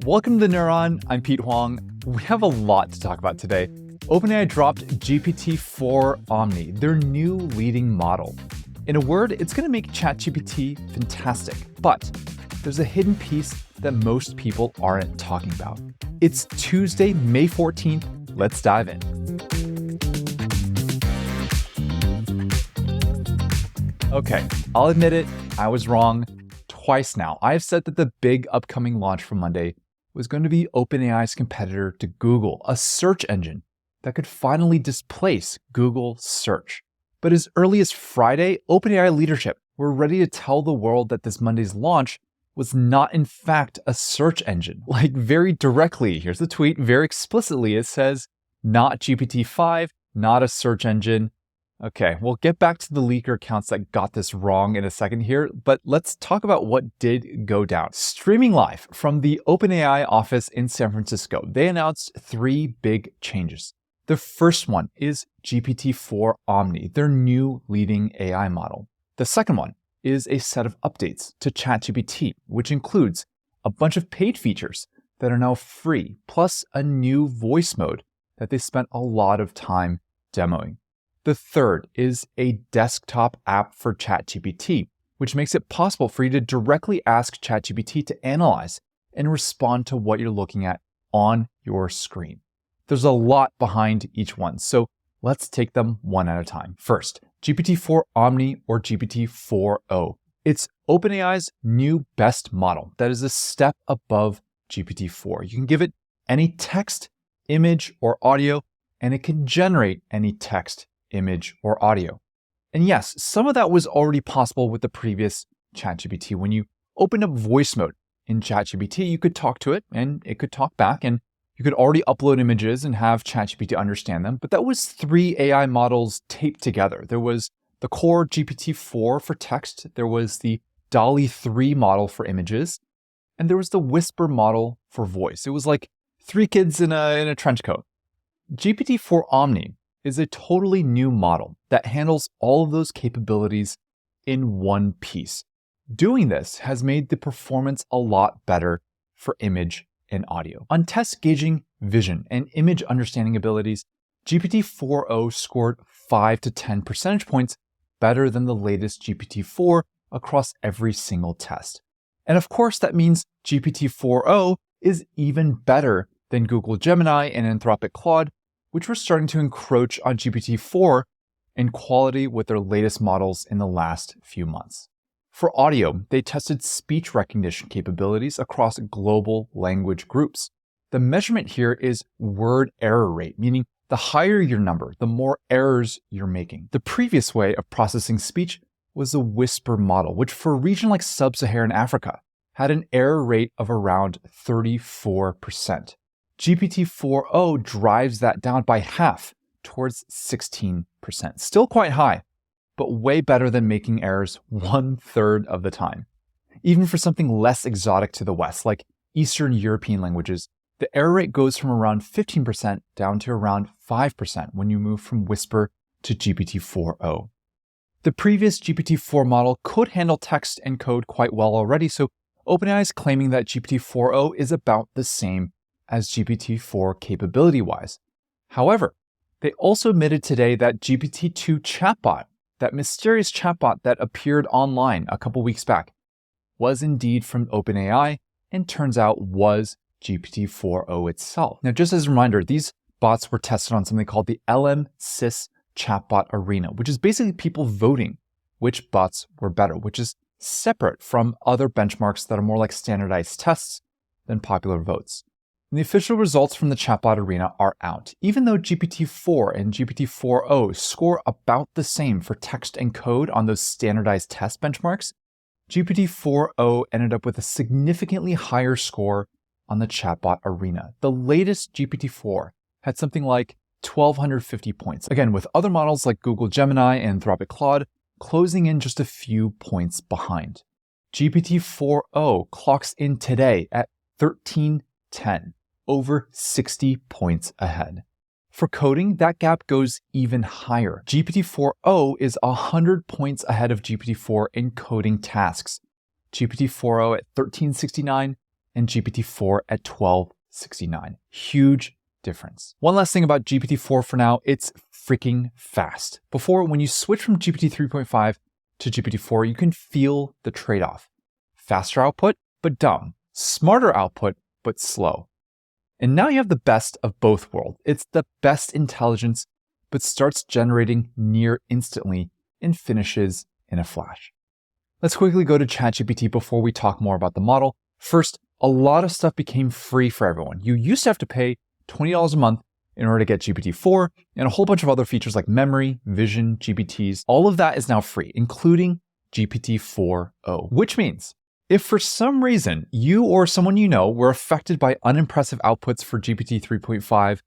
Welcome to Neuron. I'm Pete Huang. We have a lot to talk about today. OpenAI dropped GPT-4 Omni, their new leading model. In a word, it's going to make ChatGPT fantastic, but there's a hidden piece that most people aren't talking about. It's Tuesday, May 14th. Let's dive in. Okay, I'll admit it, I was wrong twice now. I've said that the big upcoming launch for Monday was going to be OpenAI's competitor to Google, a search engine that could finally displace Google search. But as early as Friday, OpenAI leadership were ready to tell the world that this Monday's launch was not in fact a search engine. Like very directly, here's the tweet, very explicitly, it says, not GPT-5, not a search engine. Okay, we'll get back to the leaker accounts that got this wrong in a second here, but let's talk about what did go down. Streaming live from the OpenAI office in San Francisco, they announced three big changes. The first one is GPT-4 Omni, their new leading AI model. The second one is a set of updates to ChatGPT, which includes a bunch of paid features that are now free, plus a new voice mode that they spent a lot of time demoing. The third is a desktop app for ChatGPT, which makes it possible for you to directly ask ChatGPT to analyze and respond to what you're looking at on your screen. There's a lot behind each one, so let's take them one at a time. First, GPT-4 Omni or GPT-4o. It's OpenAI's new best model that is a step above GPT-4. You can give it any text, image, or audio, and it can generate any text, image, or audio. And yes, some of that was already possible with the previous ChatGPT. When you opened up voice mode in ChatGPT, you could talk to it and it could talk back, and you could already upload images and have ChatGPT understand them. But that was three AI models taped together. There was the core GPT-4 for text, there was the DALL-E 3 model for images, and there was the Whisper model for voice. It was like three kids in a trench coat. GPT-4 Omni is a totally new model that handles all of those capabilities in one piece. Doing this has made the performance a lot better for image and audio. On test gauging vision and image understanding abilities, GPT-4o scored 5 to 10 percentage points better than the latest GPT-4 across every single test. And of course, that means GPT-4o is even better than Google Gemini and Anthropic Claude, which were starting to encroach on GPT-4 in quality with their latest models in the last few months. For audio, they tested speech recognition capabilities across global language groups. The measurement here is word error rate, meaning the higher your number, the more errors you're making. The previous way of processing speech was the Whisper model, which for a region like Sub-Saharan Africa had an error rate of around 34%. GPT-4o drives that down by half towards 16%. Still quite high, but way better than making errors 1/3 of the time. Even for something less exotic to the West, like Eastern European languages, the error rate goes from around 15% down to around 5% when you move from Whisper to GPT-4o. The previous GPT-4 model could handle text and code quite well already, so OpenAI is claiming that GPT-4o is about the same as GPT-4 capability-wise. However, they also admitted today that GPT-2 chatbot, that mysterious chatbot that appeared online a couple weeks back, was indeed from OpenAI and turns out was GPT-4o itself. Now, just as a reminder, these bots were tested on something called the LM-SIS chatbot arena, which is basically people voting which bots were better, which is separate from other benchmarks that are more like standardized tests than popular votes. And the official results from the chatbot arena are out. Even though GPT-4 and GPT-4o score about the same for text and code on those standardized test benchmarks, GPT-4o ended up with a significantly higher score on the chatbot arena. The latest GPT-4 had something like 1,250 points. Again, with other models like Google Gemini and Anthropic Claude closing in just a few points behind. GPT-4o clocks in today at 1310. Over 60 points ahead. For coding, that gap goes even higher. GPT-4o is 100 points ahead of GPT-4 in coding tasks. GPT-4o at 1369 and GPT-4 at 1269. Huge difference. One last thing about GPT-4 for now, it's freaking fast. Before, when you switch from GPT 3.5 to GPT-4, you can feel the trade-off. Faster output, but dumb. Smarter output, but slow. And now you have the best of both worlds. It's the best intelligence, but starts generating near instantly and finishes in a flash. Let's quickly go to ChatGPT before we talk more about the model. First, a lot of stuff became free for everyone. You used to have to pay $20 a month in order to get GPT-4 and a whole bunch of other features like memory, vision, GPTs. All of that is now free, including GPT-4 O, which means if for some reason you or someone you know were affected by unimpressive outputs for GPT 3.5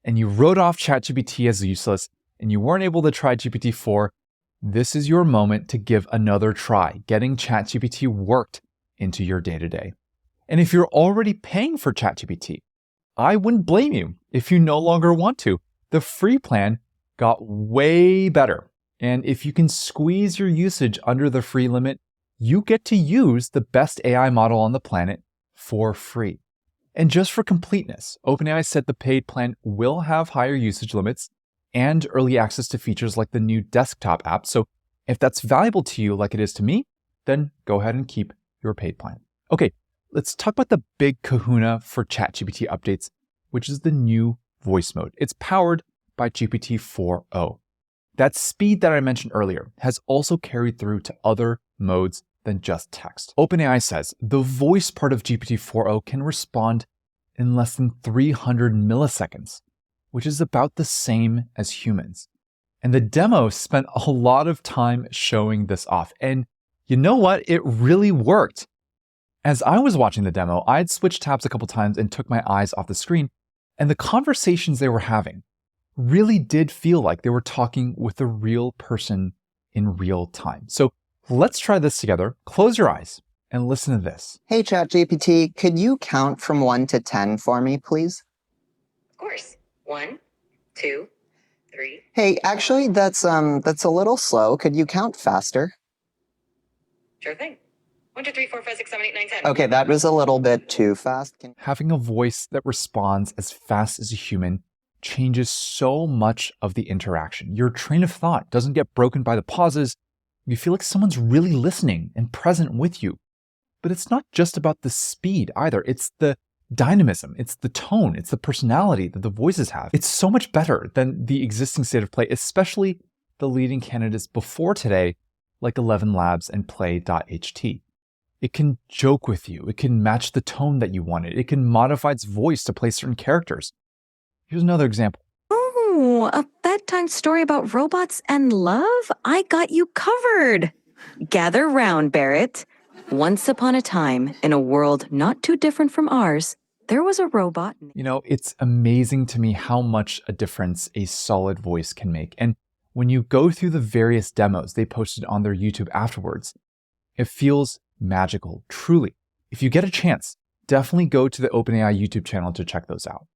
and you wrote off ChatGPT as useless and you weren't able to try GPT-4, this is your moment to give another try, getting ChatGPT worked into your day-to-day. And if you're already paying for ChatGPT, I wouldn't blame you if you no longer want to. The free plan got way better. And if you can squeeze your usage under the free limit, you get to use the best AI model on the planet for free. And just for completeness, OpenAI said the paid plan will have higher usage limits and early access to features like the new desktop app. So if that's valuable to you like it is to me, then go ahead and keep your paid plan. Okay, let's talk about the big kahuna for ChatGPT updates, which is the new voice mode. It's powered by GPT-4 O. That speed that I mentioned earlier has also carried through to other modes than just text. OpenAI says the voice part of GPT-4 O can respond in less than 300 milliseconds, which is about the same as humans. And the demo spent a lot of time showing this off. And you know what? It really worked. As I was watching the demo, I'd switched tabs a couple times and took my eyes off the screen, and the conversations they were having really did feel like they were talking with a real person in real time. So let's try this together. Close your eyes and listen to this. Hey, ChatGPT, could you count from 1 to 10 for me, please? Of course. 1, 2, 3. Hey, actually, that's a little slow. Could you count faster? Sure thing. 1, 2, 3, 4, 5, 6, 7, 8, 9, 10. Okay, that was a little bit too fast. Having a voice that responds as fast as a human changes so much of the interaction. Your train of thought doesn't get broken by the pauses. You feel like someone's really listening and present with you. But it's not just about the speed either. It's the dynamism, it's the tone, it's the personality that the voices have. It's so much better than the existing state of play, especially the leading candidates before today, like 11 Labs and Play.ht. It can joke with you. It can match the tone that you wanted. It can modify its voice to play certain characters. Here's another example. Oh, a bedtime story about robots and love? I got you covered. Gather round, Barrett. Once upon a time, in a world not too different from ours, there was a robot. You know, it's amazing to me how much a difference a solid voice can make. And when you go through the various demos they posted on their YouTube afterwards, it feels magical, truly. If you get a chance, definitely go to the OpenAI YouTube channel to check those out.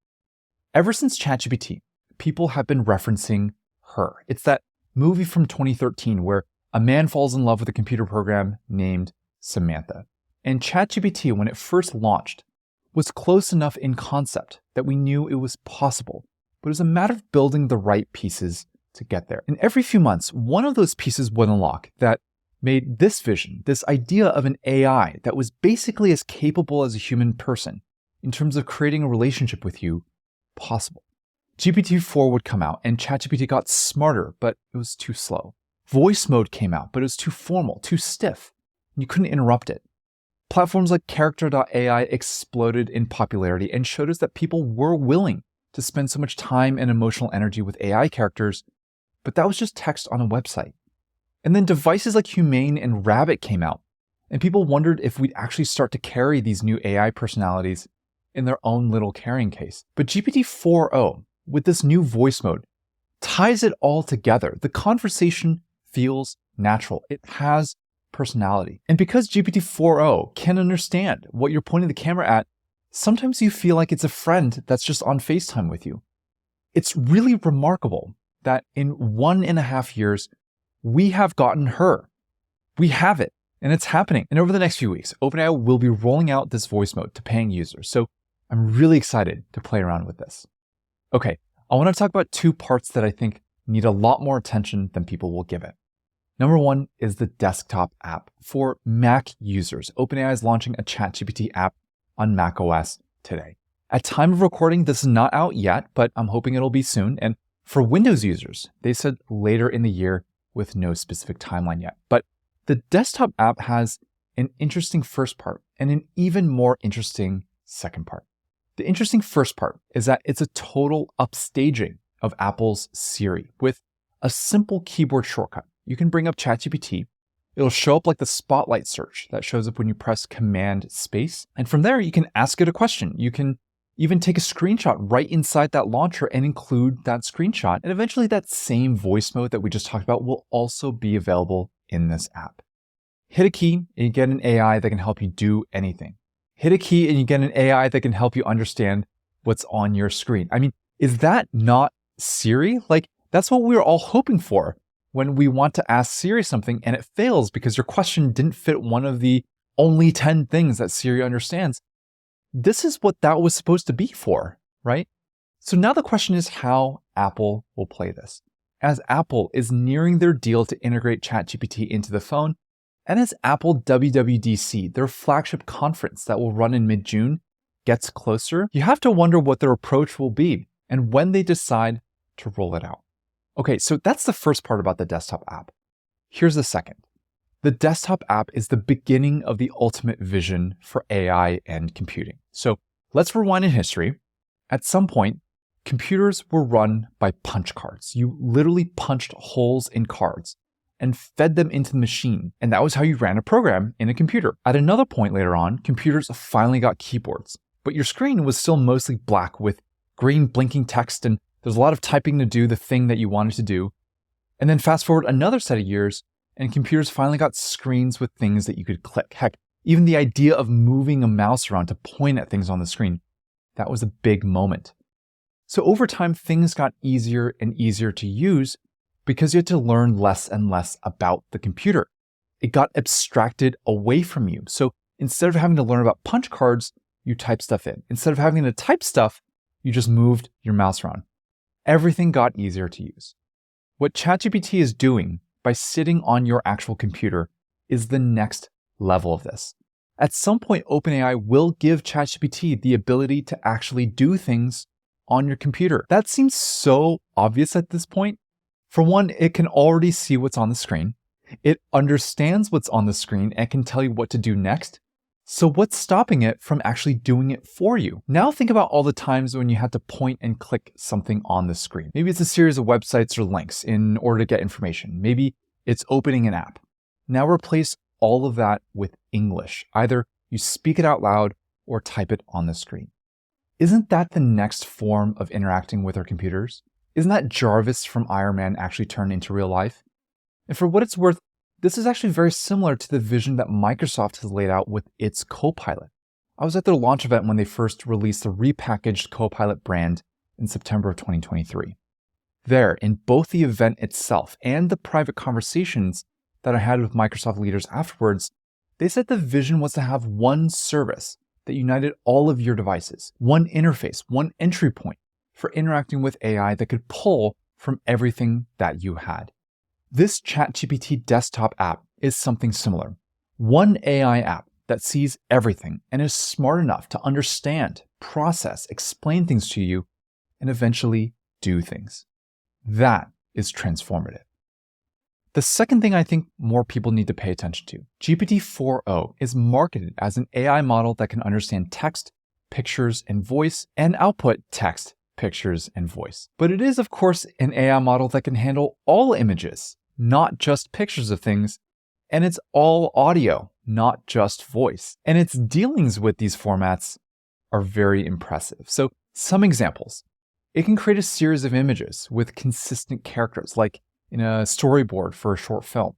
Ever since ChatGPT, people have been referencing Her. It's that movie from 2013 where a man falls in love with a computer program named Samantha. And ChatGPT, when it first launched, was close enough in concept that we knew it was possible, but it was a matter of building the right pieces to get there. And every few months, one of those pieces would unlock that made this vision, this idea of an AI that was basically as capable as a human person in terms of creating a relationship with you, possible. GPT-4 would come out and ChatGPT got smarter, but it was too slow. Voice mode came out, but it was too formal, too stiff. You couldn't interrupt it. Platforms like Character.ai exploded in popularity and showed us that people were willing to spend so much time and emotional energy with AI characters, but that was just text on a website. And then devices like Humane and Rabbit came out, and people wondered if we'd actually start to carry these new AI personalities in their own little carrying case. But GPT-4 O, with this new voice mode, ties it all together. The conversation feels natural. It has personality. And because GPT-4 O can understand what you're pointing the camera at, sometimes you feel like it's a friend that's just on FaceTime with you. It's really remarkable that in 1.5 years, we have gotten Her. We have it. And it's happening. And over the next few weeks, OpenAI will be rolling out this voice mode to paying users. So I'm really excited to play around with this. Okay, I want to talk about two parts that I think need a lot more attention than people will give it. Number one is the desktop app. For Mac users, OpenAI is launching a ChatGPT app on macOS today. At time of recording, this is not out yet, but I'm hoping it'll be soon. And for Windows users, they said later in the year with no specific timeline yet. But the desktop app has an interesting first part and an even more interesting second part. The interesting first part is that it's a total upstaging of Apple's Siri with a simple keyboard shortcut. You can bring up ChatGPT. It'll show up like the spotlight search that shows up when you press Command Space. And from there, you can ask it a question. You can even take a screenshot right inside that launcher and include that screenshot. And eventually that same voice mode that we just talked about will also be available in this app. Hit a key and you get an AI that can help you do anything. Hit a key and you get an AI that can help you understand what's on your screen. I mean, is that not Siri? Like, that's what we were all hoping for when we want to ask Siri something and it fails because your question didn't fit one of the only 10 things that Siri understands. This is what that was supposed to be for, right? So now the question is how Apple will play this. As Apple is nearing their deal to integrate ChatGPT into the phone, and as Apple WWDC, their flagship conference that will run in mid-June, gets closer, you have to wonder what their approach will be and when they decide to roll it out. Okay, so that's the first part about the desktop app. Here's the second. The desktop app is the beginning of the ultimate vision for AI and computing. So let's rewind in history. At some point, computers were run by punch cards. You literally punched holes in cards and fed them into the machine, and that was how you ran a program in a computer. At another point later on, computers finally got keyboards, but your screen was still mostly black with green blinking text, and there's a lot of typing to do the thing that you wanted to do. And then fast forward another set of years, and computers finally got screens with things that you could click. Heck, even the idea of moving a mouse around to point at things on the screen, that was a big moment. So over time, things got easier and easier to use because you had to learn less and less about the computer. It got abstracted away from you. So instead of having to learn about punch cards, you type stuff in. Instead of having to type stuff, you just moved your mouse around. Everything got easier to use. What ChatGPT is doing by sitting on your actual computer is the next level of this. At some point, OpenAI will give ChatGPT the ability to actually do things on your computer. That seems so obvious at this point. For one, it can already see what's on the screen. It understands what's on the screen and can tell you what to do next. So what's stopping it from actually doing it for you? Now think about all the times when you had to point and click something on the screen. Maybe it's a series of websites or links in order to get information. Maybe it's opening an app. Now replace all of that with English. Either you speak it out loud or type it on the screen. Isn't that the next form of interacting with our computers? Isn't that Jarvis from Iron Man actually turned into real life? And for what it's worth, this is actually very similar to the vision that Microsoft has laid out with its Copilot. I was at their launch event when they first released the repackaged Copilot brand in September of 2023. There, in both the event itself and the private conversations that I had with Microsoft leaders afterwards, they said the vision was to have one service that united all of your devices, one interface, one entry point for interacting with AI that could pull from everything that you had. This ChatGPT desktop app is something similar. One AI app that sees everything and is smart enough to understand, process, explain things to you, and eventually do things. That is transformative. The second thing I think more people need to pay attention to, GPT-4 is marketed as an AI model that can understand text, pictures, and voice, and output text, pictures, and voice. But it is, of course, an AI model that can handle all images, not just pictures of things, and it's all audio, not just voice. And its dealings with these formats are very impressive. So some examples. It can create a series of images with consistent characters, like in a storyboard for a short film.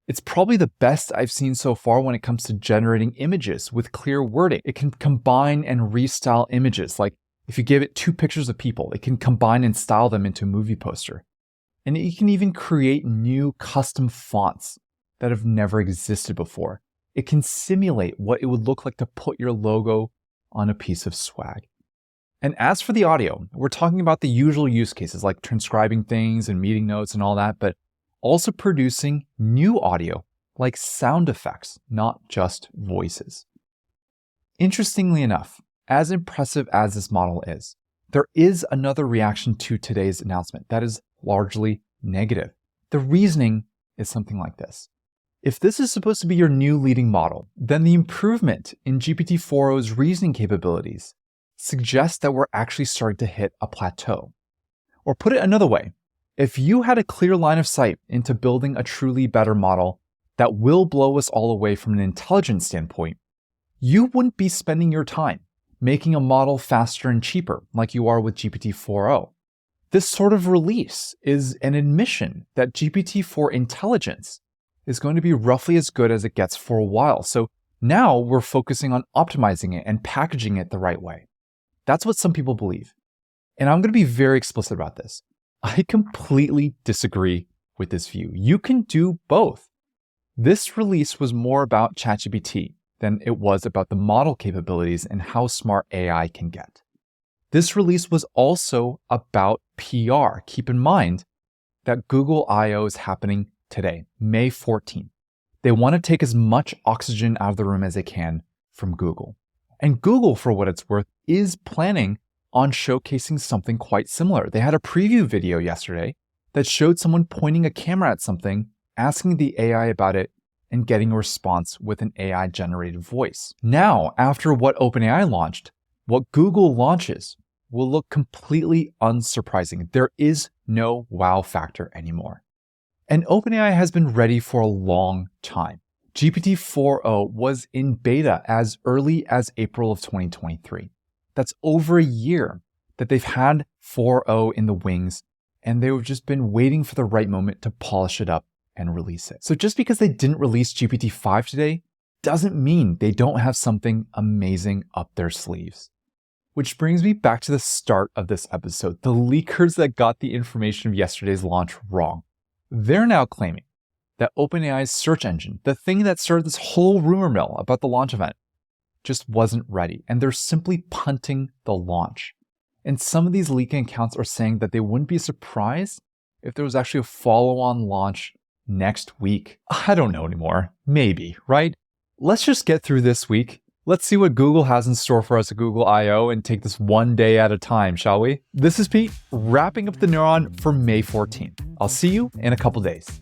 It's probably the best I've seen so far when it comes to generating images with clear wording. It can combine and restyle images, like if you give it 2 pictures of people, it can combine and style them into a movie poster. And it can even create new custom fonts that have never existed before. It can simulate what it would look like to put your logo on a piece of swag. And as for the audio, we're talking about the usual use cases like transcribing things and meeting notes and all that, but also producing new audio like sound effects, not just voices. Interestingly enough, as impressive as this model is, there is another reaction to today's announcement that is largely negative. The reasoning is something like this. If this is supposed to be your new leading model, then the improvement in GPT-4o's reasoning capabilities suggests that we're actually starting to hit a plateau. Or put it another way, if you had a clear line of sight into building a truly better model that will blow us all away from an intelligence standpoint, you wouldn't be spending your time making a model faster and cheaper like you are with GPT-4o. This sort of release is an admission that GPT-4 intelligence is going to be roughly as good as it gets for a while. So now we're focusing on optimizing it and packaging it the right way. That's what some people believe. And I'm going to be very explicit about this. I completely disagree with this view. You can do both. This release was more about ChatGPT than it was about the model capabilities and how smart AI can get. This release was also about PR. Keep in mind that Google I/O is happening today, May 14th. They want to take as much oxygen out of the room as they can from Google. And Google, for what it's worth, is planning on showcasing something quite similar. They had a preview video yesterday that showed someone pointing a camera at something, asking the AI about it, and getting a response with an AI-generated voice. Now, after what OpenAI launched, what Google launches will look completely unsurprising. There is no wow factor anymore. And OpenAI has been ready for a long time. GPT-4o was in beta as early as April of 2023. That's over a year that they've had 4o in the wings, and they've just been waiting for the right moment to polish it up and release it. So just because they didn't release GPT-5 today doesn't mean they don't have something amazing up their sleeves. Which brings me back to the start of this episode, the leakers that got the information of yesterday's launch wrong. They're now claiming that OpenAI's search engine, the thing that started this whole rumor mill about the launch event, just wasn't ready, and they're simply punting the launch. And some of these leaking accounts are saying that they wouldn't be surprised if there was actually a follow-on launch next week. I don't know anymore. Maybe, right? Let's just get through this week. Let's see what Google has in store for us at Google I/O and take this one day at a time, shall we? This is Pete, wrapping up the Neuron for May 14th. I'll see you in a couple days.